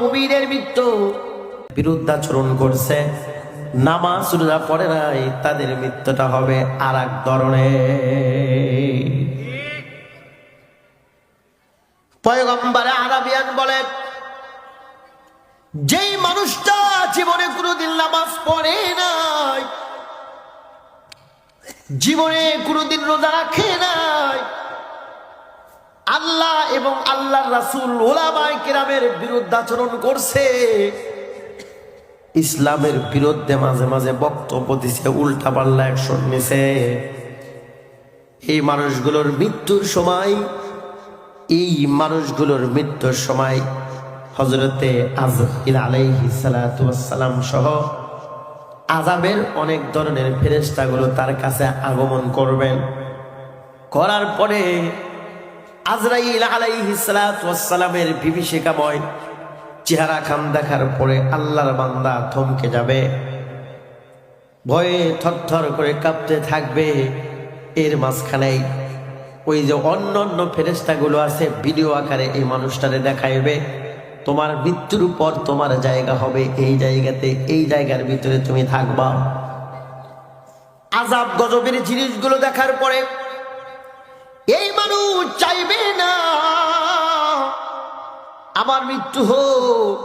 মুমিনের মৃত্যু, বিরুদ্ধাচরণ করছে, নামাজ রোজা পড়ে নাই, তাদের মৃত্যুটা হবে আর এক ধরনের। পয়গম্বর আরাবিয়ান বলেন, যেই মানুষটা জীবনে কোনোদিন নামাজ পড়ে নাই, জীবনে কোনোদিন রোজা রাখে নাই, আল্লাহ এবং আল্লাহর রাসূল উলামায়ে কেরামের বিরুদ্ধাচরণ করছে, ইসলামের বিরুদ্ধে মাঝে মাঝে বক্তব্য দিছে, উল্টা পাল্লা অ্যাকশন নিছে, এই মানুষগুলোর মৃত্যুর সময় হযরতে আজরাইল আলাইহিস সালাতু ওয়াস সালাম সহ আযাবের অনেক ধরনের ফেরেশতাগুলো তার কাছে আগমন করবেন। করার পরে আজরাইল আলাইহিস সালাতু ওয়াস সালামের বিভীষিকাময় চেহারা খান দেখার পরে আল্লাহর বান্দা থমকে যাবে, ভয়ে থরথর করে কাঁপতে থাকবে। এর মাঝখানেই ওই যে অন্য ফেরেশতাগুলো আছে, ভিডিও আকারে এই মানুষটারে দেখাইবে, তোমার মৃত্যুর পর তোমার জায়গা হবে এই জায়গাতে, এই জায়গার ভিতরে তুমি থাকবা। আযাব গজবের জিনিসগুলো দেখার পরে এই মানুষ চাইবে না আমার মৃত্যু হোক।